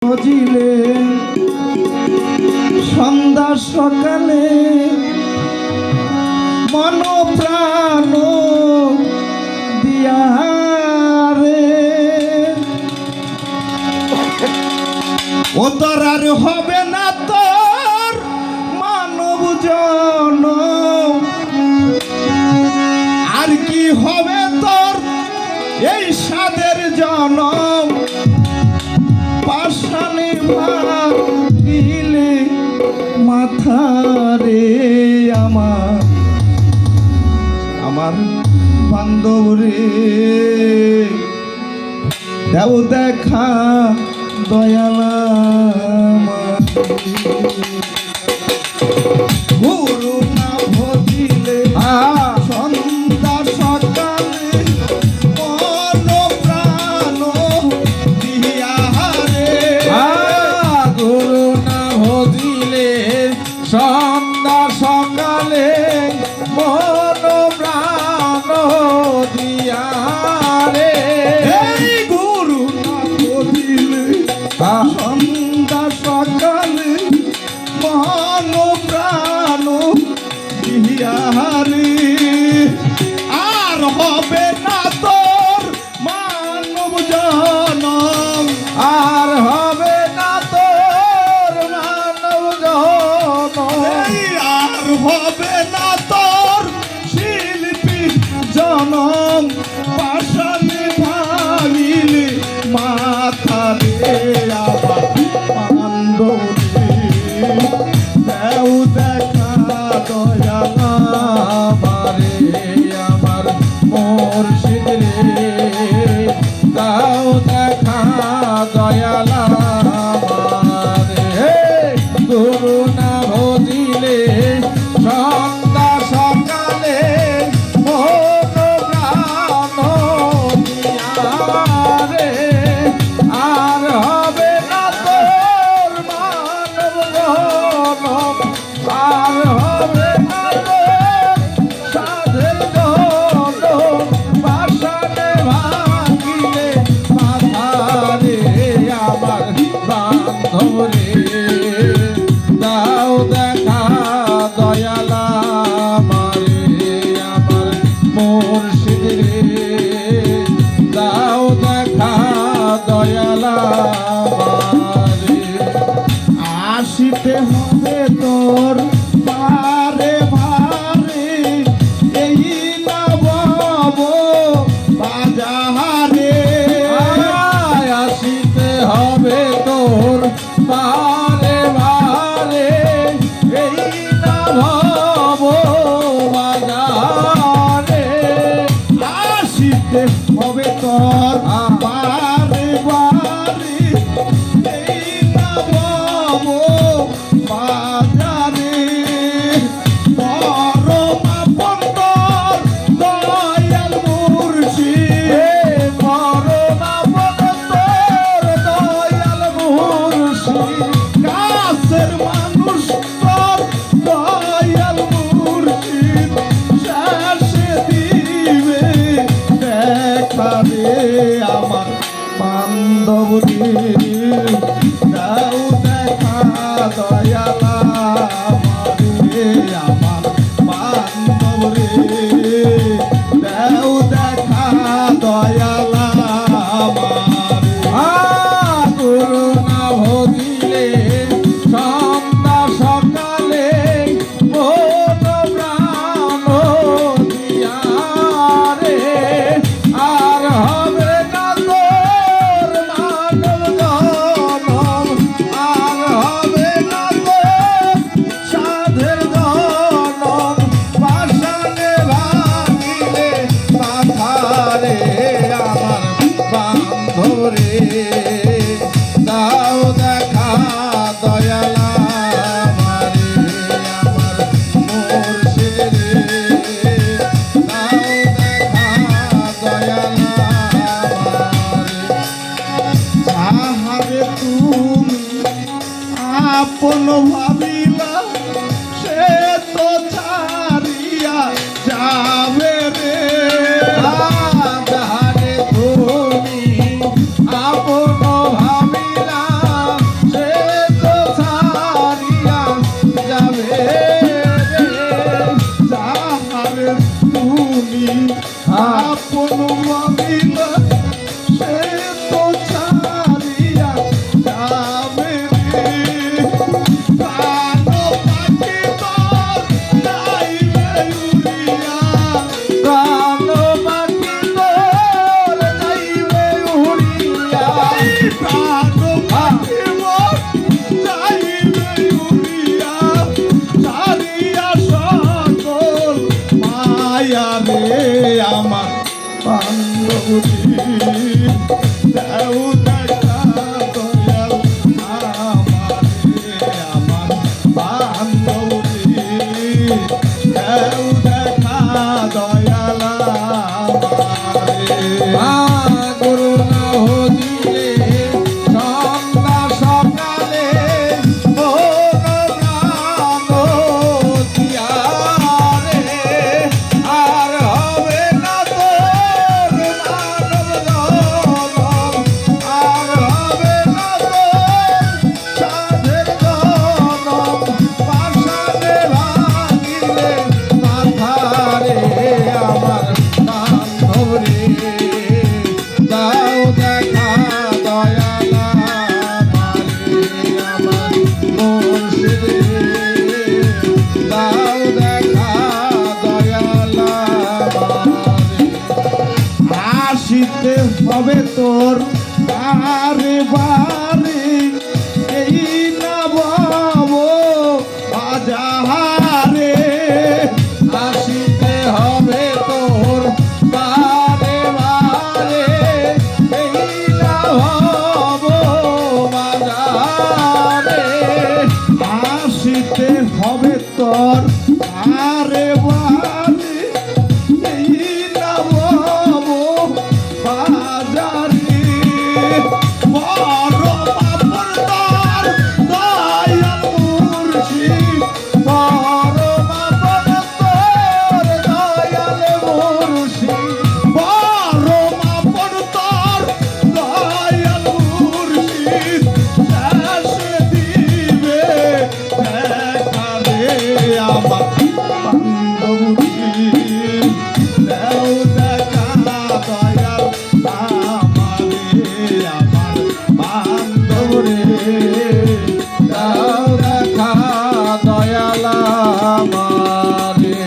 বুঝিলে সন্ধ্যা সকালে মন প্রাণ দিয়া রে ও তোর আর হবে না তোর মানব জন আর কি হবে তোর এই সাদের জনম পাশানে ভাঙিলে মাথা রে আমার বান্ধব রে দেও দেখা দয়ালা গুরু না ভজিলে সন্ধ্যা সকালে মন প্রাণ দিয়া রে গুরু না ভজিলে সন্ধ্যা সকালে মন প্রাণ দিয়া রে এই গুরু না ভজিলে সন্ধ্যা সকালে মন প্রাণ দিয়া রে আর হবে না তোর মানব জনম আর হবে না তোর মানব জনম এই আর হবে না তোর শিল্পী জনম পাশানে ভাঙিলে মাথা রে আবার বান্ধব রে দেও দেখা দয়ালা আমারে আমার মুর্শিদ রে দাও দেখা দয়ালা আমারে গুরু না ভজিলে সন্ধ্যা সকালে মন প্রাণ দিয়া রে আর হবে না তোর মানব জনম আর হবে না তোর সাধের জনম পাশানে ভাঙিলে মাথা রে আমার বান্ধব রে দাও দেখা দয়ালা আমারে আমার মুর্শিদ রে দাও দেখা দয়ালা আমারে আসিতে হবে তোর বারে বারে এই নবব বাজারে আসিতে হবে তোর বারে বারে এই নভব বাজারে আসিতে হবে তোর বারে বারে এই নবব বাজারে পরম আপন তোর দয়াল মুর্শিদ মরণ তোর দয়াল মুর্শিদ কাছের মানুষ তোর দয়াল মুর্শিদ শেষে দিবে দেখা রে আমার বান্ধব রে দাও দেখা দয়ালা আমারে আমার বান্ধব রে দাও দেখা দয়ালা আমারে গুরু না ভজিলে সন্ধ্যা সকালে মন প্রাণ দিয়া রে আর হবে না তোর মানব জনম আর হবে না তোর সাধের জনম পাশানে ভাঙিলে মাথা রে আমার বান্ধব রে দাও দেখা দয়ালা আমারে আমার মুর্শিদ রে দাও দেখা দয়ালা আমারে যাহারে তুমি আপন ভাবিলা সে তো ছাড়িয়া যাবে রে যাহারে তুমি আপন ভাবিলা বান্ধবী দেও দেখা দয়াল আমারে আমার বান্ধবী দেও দেখা দয়াল আমারে করুণা হদিলে সন্ধ্যা সকালে আর হবে না তোর মানব জনম, আর হবে না তোর সাধের জনম, পাষাণে ভাঙিলে মাথারে আমার বান্ধব রে, দাও দেখা দয়াল আমারে আমার মুর্শিদ রে, দাও দেখা দয়াল আমারে। আসিতে হবে তোর বারে বারে এই না ভব বাজারে আসিতে হবে তোর বারে বারে, এই না হব বাজারে। আসিতে হবে তোর বারে বারে এই না ভব বাজারে বড় বাপর তোর দয়াল মুর্শিদ বড় বাপন তোর দয়াল মুর্শিদ, বড় বাপর তোর দয়াল মুর্শিদ শেষে দিবে দেখা রে আমার বান্ধবী দেও দেখা দয়াল আমারে আমার বান্ধব রে দাও দেখা দয়াল আমারে।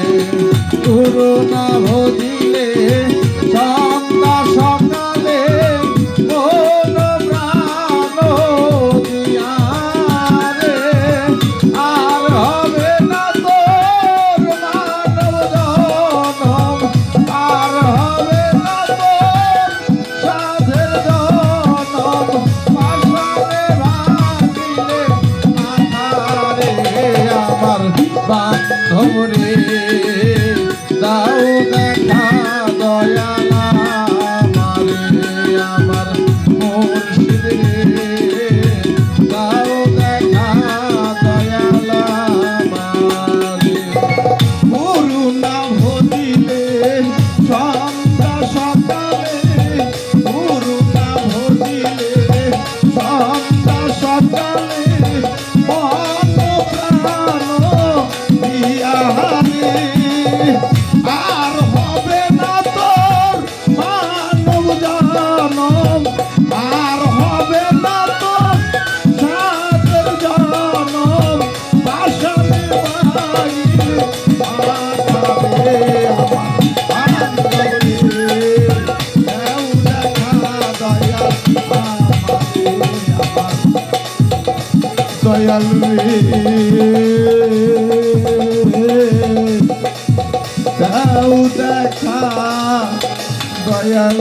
করুণা ভজিলে সন্ধ্যা সকালে মন প্রাণ দিয়া রে, আর হবে না তোর মানব জনম, আর হবে না তোর সাধের জনম, পাষাণে ভাঙিলে মাথারে আমার বান্ধব রে, দাও দেখা দয়াল আমারে আমার মুর্শিদ রে, দাও দেখা দয়াল আমারে। করুণা ভজিলে সন্ধ্যা সকালে করুণা ভজিলে সন্ধ্যা সকালে মন প্রাণ দিয়ারে আর হবে না তোর মানব জনম, আর হবে না তোর সাধের জনম, পাষাণে ভাঙিলে মাথারে আমার বান্ধবী দেও দেখা দয়াল আমারে আমার দয়াল রে দাও দেখা দয়াল